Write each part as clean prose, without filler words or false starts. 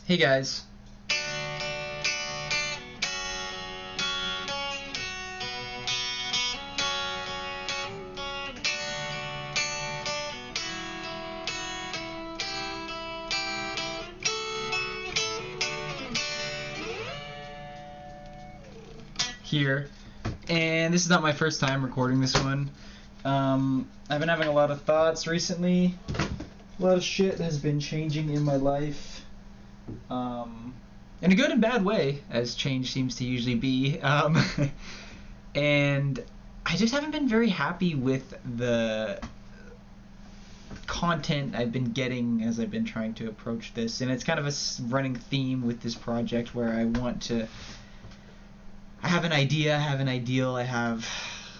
Hey guys. Here. And this is not my first time recording this one. I've been having a lot of thoughts recently. A lot of shit has been changing in my life. In a good and bad way, as change seems to usually be. And I just haven't been very happy with the content I've been getting as I've been trying to approach this. And it's kind of a running theme with this project where I have an idea, I have an ideal, I have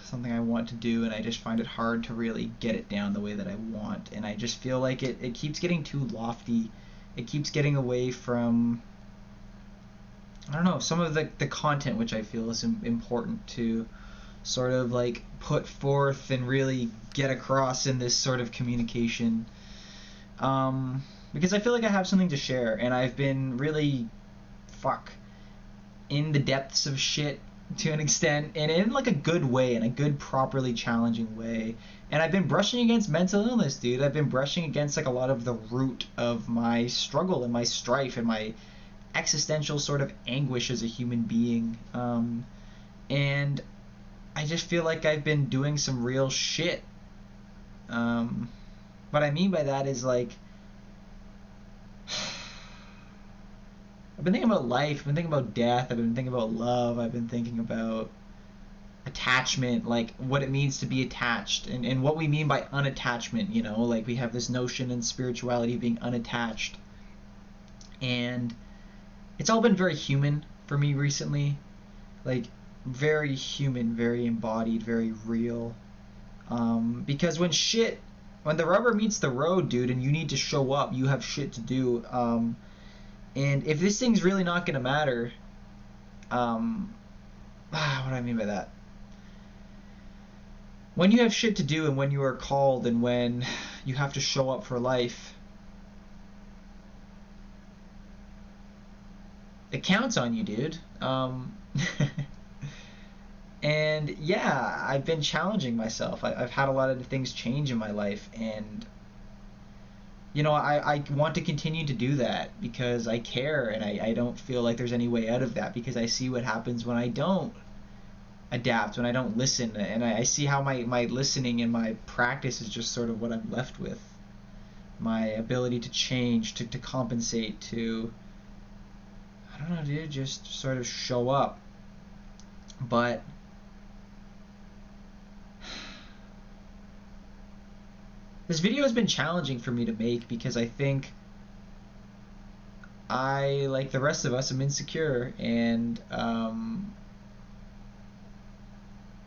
something I want to do, and I just find it hard to really get it down the way that I want. And I just feel like it keeps getting too lofty. It keeps getting away from, I don't know, some of the content which I feel is important to sort of like put forth and really get across in this sort of communication. Because I feel like I have something to share, and I've been really, in the depths of shit to an extent, and in like a good way, in a good, properly challenging way. And I've been brushing against mental illness, dude. I've been brushing against like a lot of the root of my struggle and my strife and my existential sort of anguish as a human being. And I just feel like I've been doing some real shit. What I mean by that is like, I've been thinking about life, I've been thinking about death, I've been thinking about love, I've been thinking about attachment, like what it means to be attached, and what we mean by unattachment, you know, like we have this notion in spirituality of being unattached. And it's all been very human for me recently, like very human, very embodied, very real. Because when the rubber meets the road, dude, and you need to show up, you have shit to do. And if this thing's really not going to matter, what do I mean by that? When you have shit to do and when you are called and when you have to show up for life, it counts on you, dude. And yeah, I've been challenging myself. I've had a lot of things change in my life, and you know, I want to continue to do that because I care, and I don't feel like there's any way out of that because I see what happens when I don't adapt, when I don't listen, and I see how my listening and my practice is just sort of what I'm left with. My ability to change, to compensate, to, I don't know, dude, just sort of show up. But this video has been challenging for me to make because I think I, like the rest of us, am insecure, and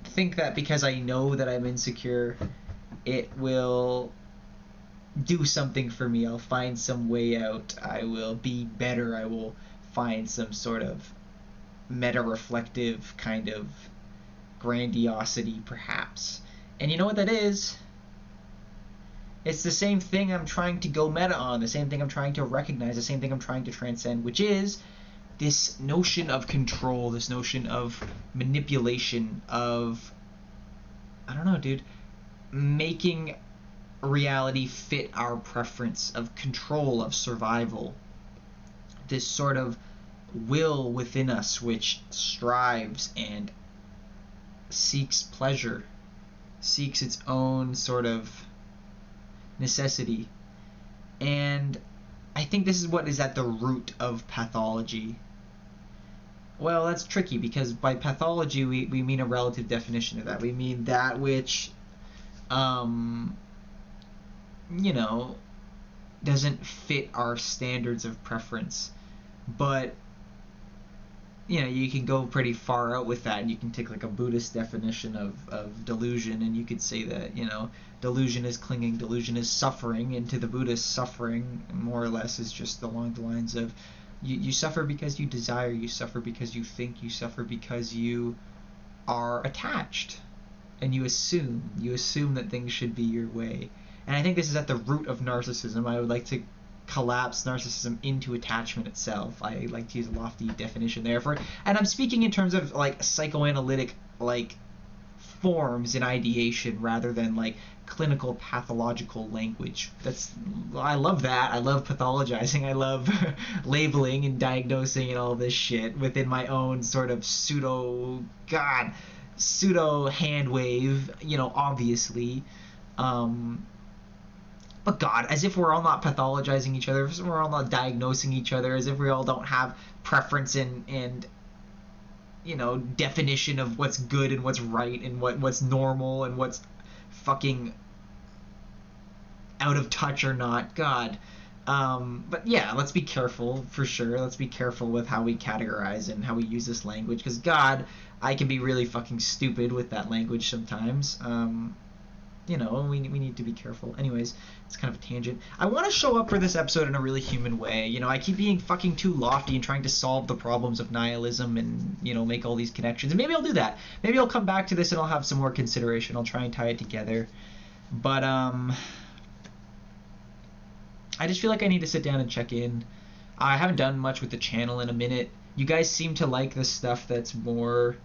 think that because I know that I'm insecure, it will do something for me. I'll find some way out. I will be better. I will find some sort of meta-reflective kind of grandiosity, perhaps. And you know what that is? It's the same thing I'm trying to go meta on, the same thing I'm trying to recognize, the same thing I'm trying to transcend, which is this notion of control, this notion of manipulation, of, I don't know, dude, making reality fit our preference, of control, of survival. This sort of will within us which strives and seeks pleasure, seeks its own sort of necessity. And I think this is what is at the root of pathology. Well, that's tricky because by pathology we mean a relative definition of that. We mean that which you know, doesn't fit our standards of preference. But you know, you can go pretty far out with that, and you can take like a Buddhist definition of delusion, and you could say that, you know, delusion is clinging, delusion is suffering, and to the Buddhist, suffering more or less is just along the lines of you suffer because you desire, you suffer because you think, you suffer because you are attached, and you assume that things should be your way. And I think this is at the root of narcissism. I would like to collapse narcissism into attachment itself. I like to use a lofty definition there for, and I'm speaking in terms of like psychoanalytic like forms in ideation rather than like clinical pathological language. I love that. I love pathologizing. I love labeling and diagnosing and all this shit within my own sort of pseudo hand wave, obviously. But God, as if we're all not pathologizing each other, as if we're all not diagnosing each other, as if we all don't have preference and definition of what's good and what's right and what's normal and what's fucking out of touch or not. God. But yeah, let's be careful for sure. Let's be careful with how we categorize and how we use this language, because God, I can be really fucking stupid with that language sometimes. We need to be careful. Anyways, it's kind of a tangent. I want to show up for this episode in a really human way. I keep being fucking too lofty and trying to solve the problems of nihilism and, make all these connections. And maybe I'll do that. Maybe I'll come back to this and I'll have some more consideration. I'll try and tie it together. But, I just feel like I need to sit down and check in. I haven't done much with the channel in a minute. You guys seem to like the stuff that's more,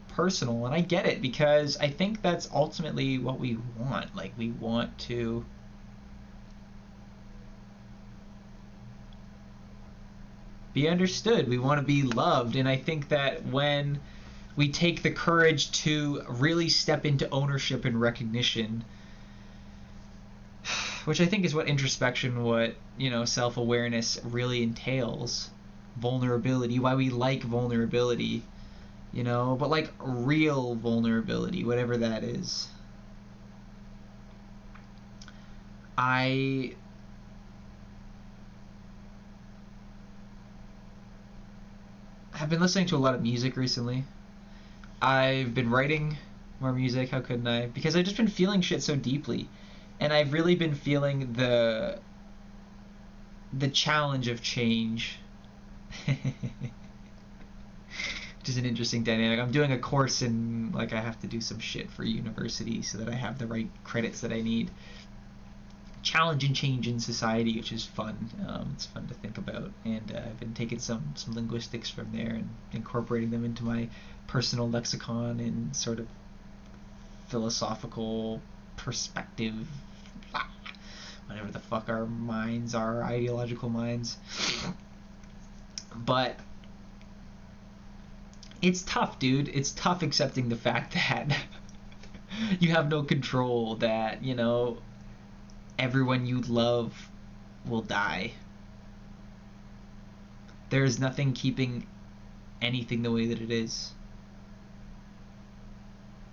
personal, and I get it, because I think that's ultimately what we want. Like, we want to be understood, we want to be loved, and I think that when we take the courage to really step into ownership and recognition, which I think is what introspection, what self-awareness really entails, vulnerability, why we like vulnerability, but like real vulnerability, whatever that is. I have been listening to a lot of music recently. I've been writing more music, how couldn't I? Because I've just been feeling shit so deeply. And I've really been feeling the challenge of change. Which is an interesting dynamic. I'm doing a course in, like, I have to do some shit for university so that I have the right credits that I need. Challenge and change in society, which is fun. It's fun to think about, and I've been taking some linguistics from there and incorporating them into my personal lexicon and sort of philosophical perspective, whatever the fuck our minds are, ideological minds. But it's tough, dude. It's tough accepting the fact that you have no control, that, everyone you love will die. There is nothing keeping anything the way that it is,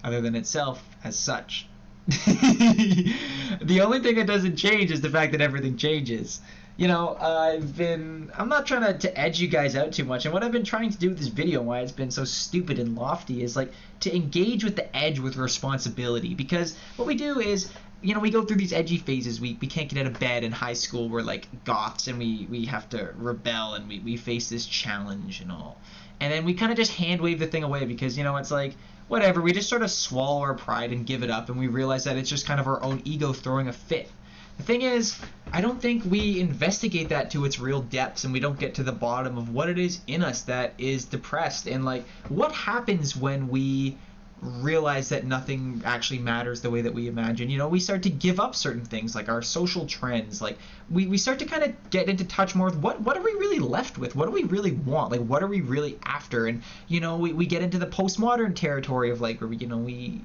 other than itself as such. The only thing that doesn't change is the fact that everything changes. I'm not trying to edge you guys out too much, and what I've been trying to do with this video, and why it's been so stupid and lofty, is like to engage with the edge with responsibility. Because what we do is, we go through these edgy phases. We can't get out of bed in high school. We're like goths, and we have to rebel, and we face this challenge and all. And then we kind of just hand wave the thing away, because, it's like, whatever, we just sort of swallow our pride and give it up, and we realize that it's just kind of our own ego throwing a fit. The thing is, I don't think we investigate that to its real depths, and we don't get to the bottom of what it is in us that is depressed, and like what happens when we realize that nothing actually matters the way that we imagine. We start to give up certain things, like our social trends. Like we start to kind of get into touch more with what are we really left with? What do we really want? Like, what are we really after? And we get into the postmodern territory of like where we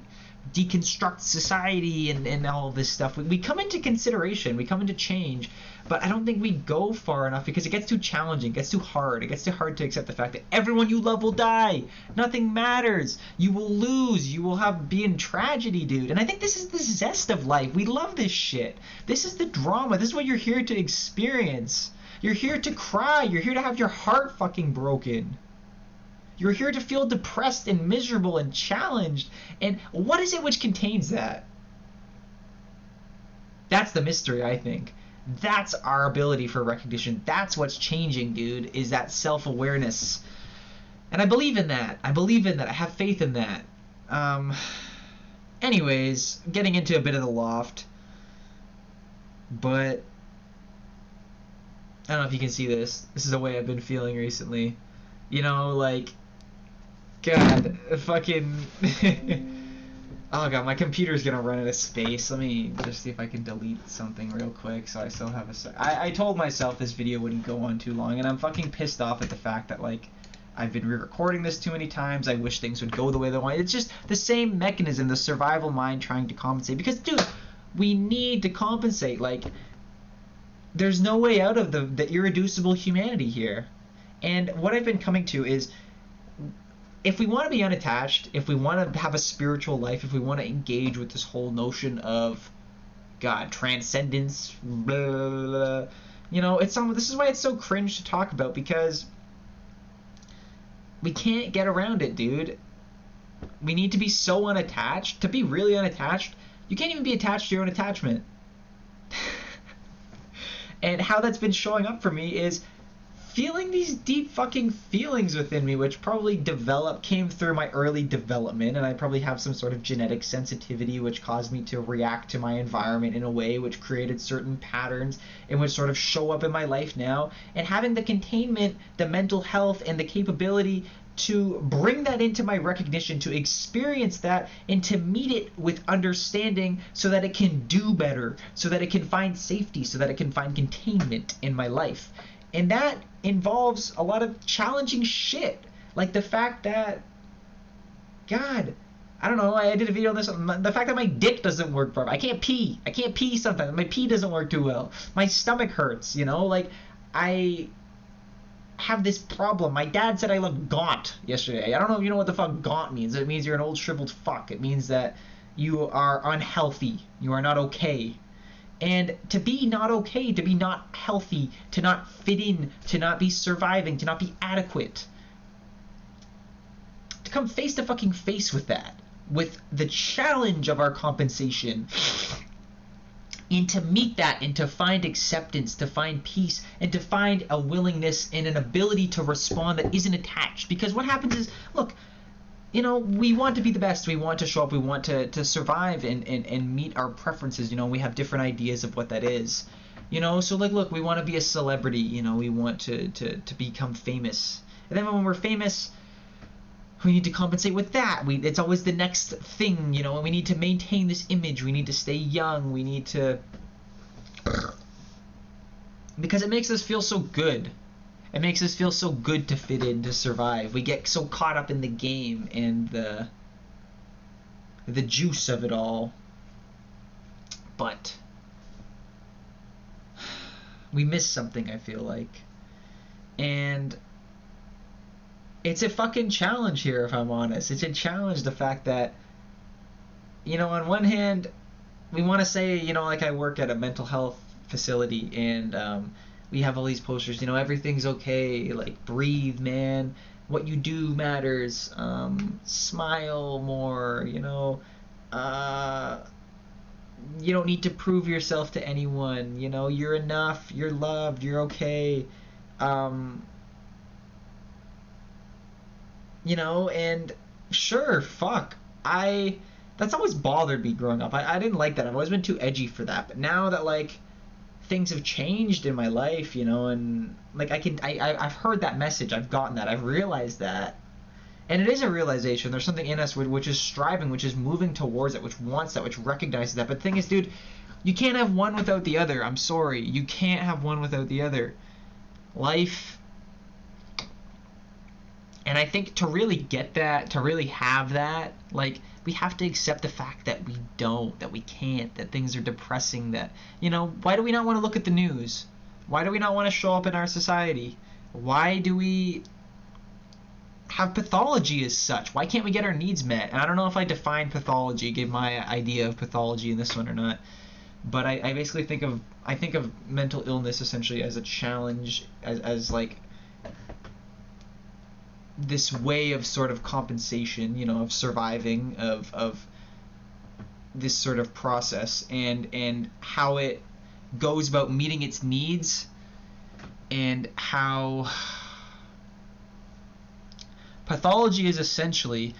deconstruct society and all this stuff. We come into consideration, we come into change, but I don't think we go far enough, because it gets too challenging, it gets too hard. It gets too hard to accept the fact that everyone you love will die. Nothing matters. You will lose. You will be in tragedy, dude. And I think this is the zest of life. We love this shit. This is the drama. This is what you're here to experience. You're here to cry. You're here to have your heart fucking broken. You're here to feel depressed and miserable and challenged. And what is it which contains that? That's the mystery, I think. That's our ability for recognition. That's what's changing, dude, is that self-awareness. And I believe in that. I believe in that. I have faith in that. Anyways, getting into a bit of the loft. But I don't know if you can see this. This is the way I've been feeling recently. You know, like, God, fucking. Oh god, my computer's gonna run out of space. Let me just see if I can delete something real quick so I still have a sec. I told myself this video wouldn't go on too long, and I'm fucking pissed off at the fact that, like, I've been re-recording this too many times. I wish things would go the way they want. It's just the same mechanism, the survival mind trying to compensate. Because, dude, we need to compensate. Like, there's no way out of the irreducible humanity here. And what I've been coming to is, if we want to be unattached, if we want to have a spiritual life, if we want to engage with this whole notion of God, transcendence, blah, blah, blah, you know, this is why it's so cringe to talk about, because we can't get around it, dude. We need to be so unattached. To be really unattached, you can't even be attached to your own attachment. And how that's been showing up for me is feeling these deep fucking feelings within me, which probably came through my early development, and I probably have some sort of genetic sensitivity which caused me to react to my environment in a way which created certain patterns and which sort of show up in my life now. And having the containment, the mental health, and the capability to bring that into my recognition, to experience that, and to meet it with understanding so that it can do better, so that it can find safety, so that it can find containment in my life. And that involves a lot of challenging shit. Like the fact that, God, I don't know, I did a video on this, the fact that my dick doesn't work properly. I can't pee sometimes. My pee doesn't work too well. My stomach hurts, you know? Like, I have this problem. My dad said I look gaunt yesterday. I don't know if you know what the fuck gaunt means. It means you're an old shriveled fuck. It means that you are unhealthy. You are not okay. And to be not okay, to be not healthy, to not fit in, to not be surviving, to not be adequate, to come face to fucking face with that, with the challenge of our compensation, and to meet that, and to find acceptance, to find peace, and to find a willingness and an ability to respond that isn't attached. Because what happens is, look, you know, we want to be the best, we want to show up, we want to survive and meet our preferences. You know, we have different ideas of what that is. You know, so like, look, we want to be a celebrity, you know, we want to become famous. And then when we're famous, we need to compensate with that. It's always the next thing, you know, and we need to maintain this image, we need to stay young, we need to... Because it makes us feel so good. It makes us feel so good to fit in, to survive. We get so caught up in the game and the juice of it all. But we miss something, I feel like. And it's a fucking challenge here, if I'm honest. It's a challenge, the fact that, you know, on one hand, we want to say, you know, like I work at a mental health facility, and we have all these posters, you know, everything's okay, like, breathe, man, what you do matters, smile more, you know, you don't need to prove yourself to anyone, you know, you're enough, you're loved, you're okay, you know, and sure, fuck, that's always bothered me growing up. I didn't like that. I've always been too edgy for that, but now that, like, things have changed in my life, you know, and like I've heard that message, I've gotten that, I've realized that, and it is a realization. There's something in us which is striving, which is moving towards it, which wants that, which recognizes that. But the thing is, dude, you can't have one without the other. I'm sorry, you can't have one without the other. Life, and I think to really get that, to really have that, like, we have to accept the fact that we don't, that we can't, that things are depressing, that, you know, why do we not want to look at the news? Why do we not want to show up in our society? Why do we have pathology as such? Why can't we get our needs met? And I don't know if I define pathology, gave my idea of pathology in this one or not, but I basically think of mental illness essentially as a challenge, as like this way of sort of compensation, you know, of surviving, of this sort of process, and how it goes about meeting its needs, and how pathology is essentially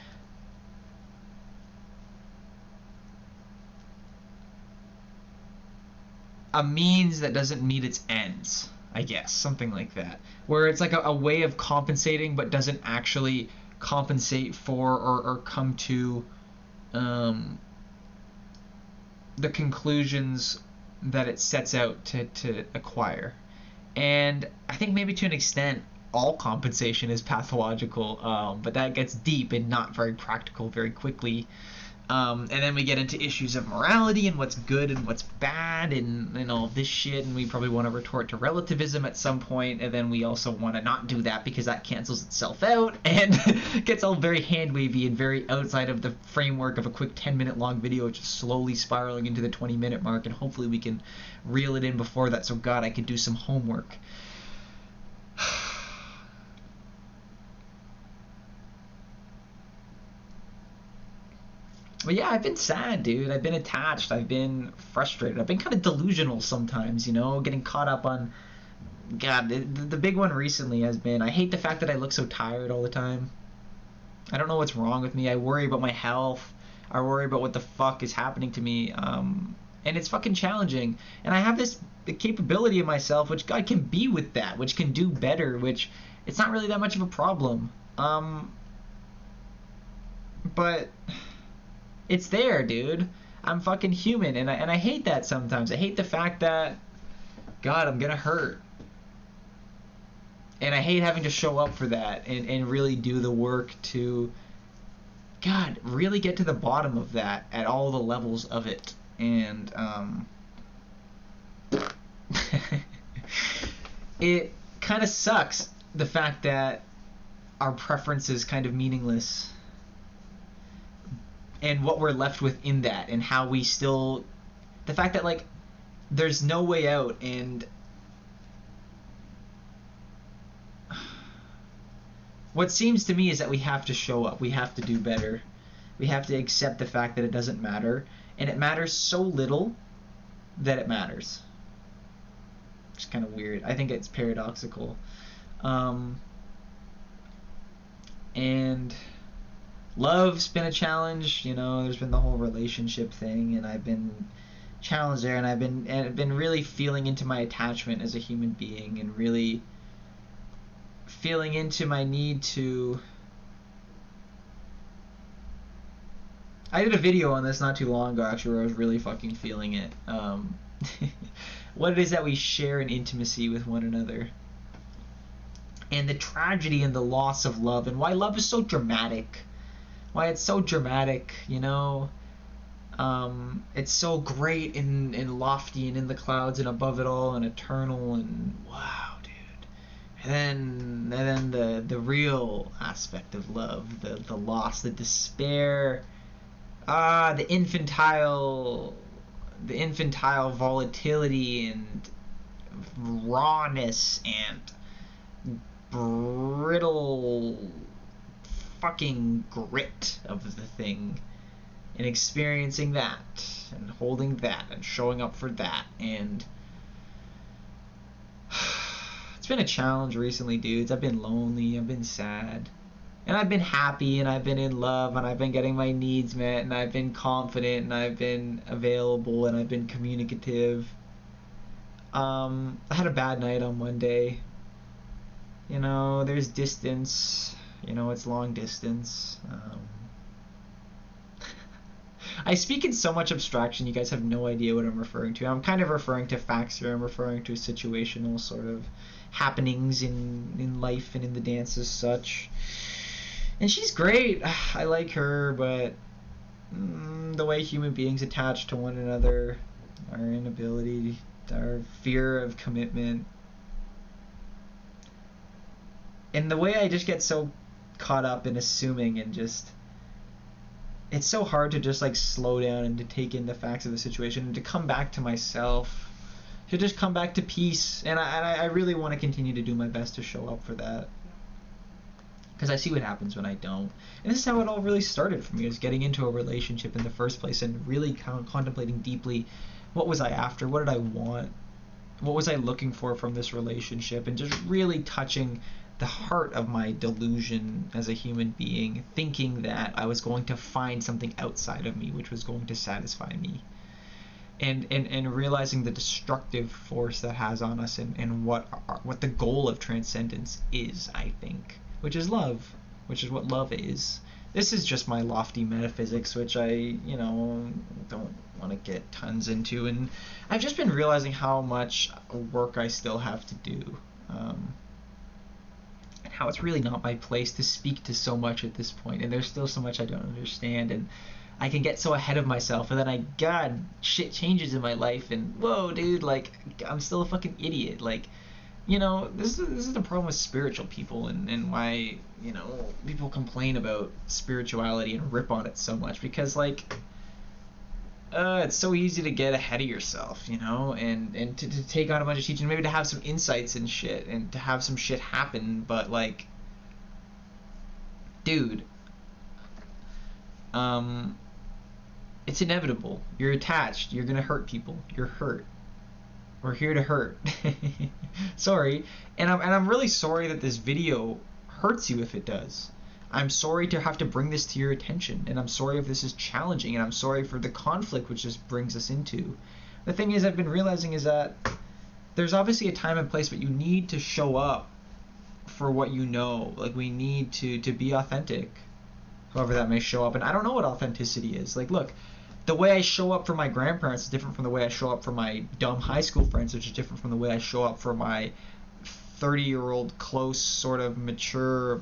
a means that doesn't meet its ends, I guess, something like that, where it's like a way of compensating but doesn't actually compensate for or come to the conclusions that it sets out to acquire. And I think maybe to an extent, all compensation is pathological, but that gets deep and not very practical very quickly. And then we get into issues of morality and what's good and what's bad and all of this shit, and we probably want to retort to relativism at some point, and then we also want to not do that because that cancels itself out and gets all very hand-wavy and very outside of the framework of a quick 10-minute long video, just slowly spiraling into the 20-minute mark, and hopefully we can reel it in before that so God I can do some homework. But yeah, I've been sad, dude. I've been attached. I've been frustrated. I've been kind of delusional sometimes, you know, getting caught up on. God, the big one recently has been I hate the fact that I look so tired all the time. I don't know what's wrong with me. I worry about my health. I worry about what the fuck is happening to me. And it's fucking challenging. And I have this capability in myself, which God can be with that, which can do better, which it's not really that much of a problem. But it's there, dude. I'm fucking human, and I hate that sometimes. I hate the fact that, God, I'm gonna hurt. And I hate having to show up for that and really do the work to, God, really get to the bottom of that at all the levels of it. And it kind of sucks, the fact that our preference is kind of meaningless. And what we're left with in that, and how we still, the fact that like there's no way out, and what seems to me is that we have to show up, we have to do better, we have to accept the fact that it doesn't matter, and it matters so little that it matters. It's kind of weird. I think it's paradoxical. And love's been a challenge, you know. There's been the whole relationship thing, and I've been challenged there, and I've been really feeling into my attachment as a human being, and really feeling into my need to. I did a video on this not too long ago, actually, where I was really fucking feeling it. What it is that we share in intimacy with one another, and the tragedy and the loss of love, and why love is so dramatic. Why it's so dramatic, you know. It's so great and lofty and in the clouds and above it all and eternal, and wow, dude. And then the real aspect of love, the loss, the despair, the infantile volatility and rawness and brittle fucking grit of the thing, and experiencing that and holding that and showing up for that. And it's been a challenge recently, dudes. I've been lonely, I've been sad, and I've been happy, and I've been in love, and I've been getting my needs met, and I've been confident, and I've been available, and I've been communicative. I had a bad night on Monday. You know, there's distance. You know, it's long distance. I speak in so much abstraction, you guys have no idea what I'm referring to. I'm kind of referring to facts here. I'm referring to situational sort of happenings in life and in the dance as such. And she's great. I like her, but the way human beings attach to one another, our inability, our fear of commitment, and the way I just get so caught up in assuming, and just it's so hard to just like slow down and to take in the facts of the situation and to come back to myself, to just come back to peace. And I really want to continue to do my best to show up for that, because I see what happens when I don't. And this is how it all really started for me, is getting into a relationship in the first place and really contemplating deeply, what was I after, what did I want, what was I looking for from this relationship, and just really touching the heart of my delusion as a human being, thinking that I was going to find something outside of me which was going to satisfy me. and realizing the destructive force that has on us, and what the goal of transcendence is, I think, which is love, which is what love is. This is just my lofty metaphysics, which I, don't want to get tons into, and I've just been realizing how much work I still have to do, and how it's really not my place to speak to so much at this point, and there's still so much I don't understand, and I can get so ahead of myself, and then God, shit changes in my life, and whoa, dude, like, I'm still a fucking idiot. Like, this is the problem with spiritual people, and why, people complain about spirituality and rip on it so much, because, like, it's so easy to get ahead of yourself, and to take on a bunch of teaching, maybe to have some insights and shit, and to have some shit happen, but, like, dude, it's inevitable. You're attached. You're gonna hurt people. You're hurt. We're here to hurt. Sorry, and I'm really sorry that this video hurts you if it does. I'm sorry to have to bring this to your attention, and I'm sorry if this is challenging, and I'm sorry for the conflict which this brings us into. The thing is, I've been realizing is that there's obviously a time and place, but you need to show up for what you know. Like, we need to be authentic, however that may show up. And I don't know what authenticity is. Like, look, the way I show up for my grandparents is different from the way I show up for my dumb high school friends, which is different from the way I show up for my 30-year-old close, sort of mature,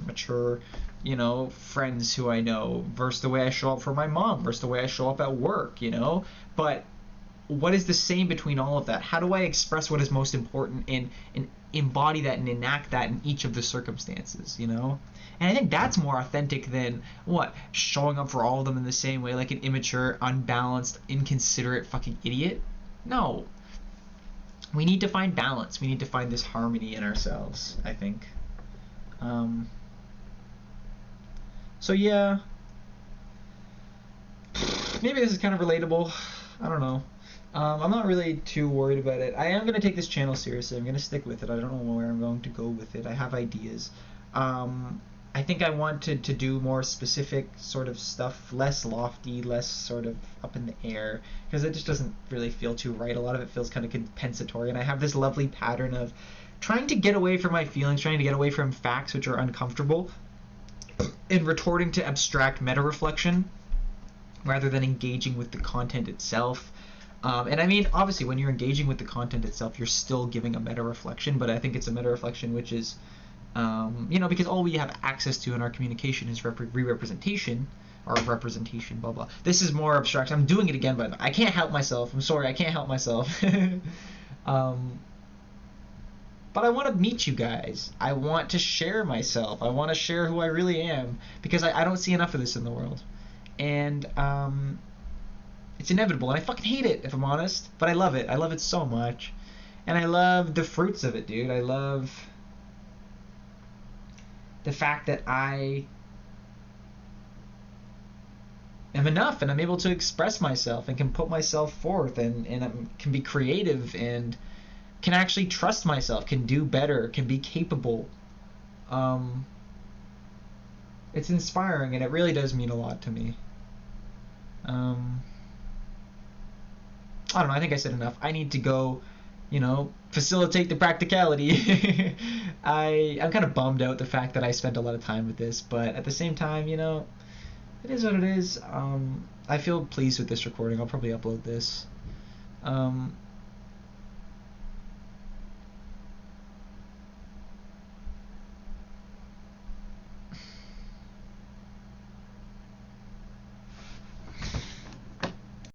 friends who I know, versus the way I show up for my mom, versus the way I show up at work, But what is the same between all of that? How do I express what is most important and embody that and enact that in each of the circumstances, And I think that's more authentic than showing up for all of them in the same way, like an immature, unbalanced, inconsiderate fucking idiot. No. We need to find balance. We need to find this harmony in ourselves, I think. So yeah, maybe this is kind of relatable. I don't know. I'm not really too worried about it. I am going to take this channel seriously. I'm going to stick with it. I don't know where I'm going to go with it. I have ideas. I think I want to do more specific sort of stuff, less lofty, less sort of up in the air, because it just doesn't really feel too right. A lot of it feels kind of compensatory, and I have this lovely pattern of trying to get away from my feelings, trying to get away from facts which are uncomfortable, and retorting to abstract meta-reflection rather than engaging with the content itself. And I mean, obviously, when you're engaging with the content itself, you're still giving a meta-reflection, but I think it's a meta-reflection which is, because all we have access to in our communication is re-representation, or representation, blah, blah. This is more abstract. I'm doing it again, but I can't help myself. I'm sorry, I can't help myself. But I want to meet you guys. I want to share myself. I want to share who I really am, because I don't see enough of this in the world. And it's inevitable, and I fucking hate it, if I'm honest. But I love it. I love it so much. And I love the fruits of it, dude. I love the fact that I am enough, and I'm able to express myself, and can put myself forth, and can be creative, and can actually trust myself, can do better, can be capable. It's inspiring, and it really does mean a lot to me. I don't know, I think I said enough. I need to go, facilitate the practicality. I'm kind of bummed out the fact that I spent a lot of time with this, but at the same time, it is what it is. I feel pleased with this recording. I'll probably upload this.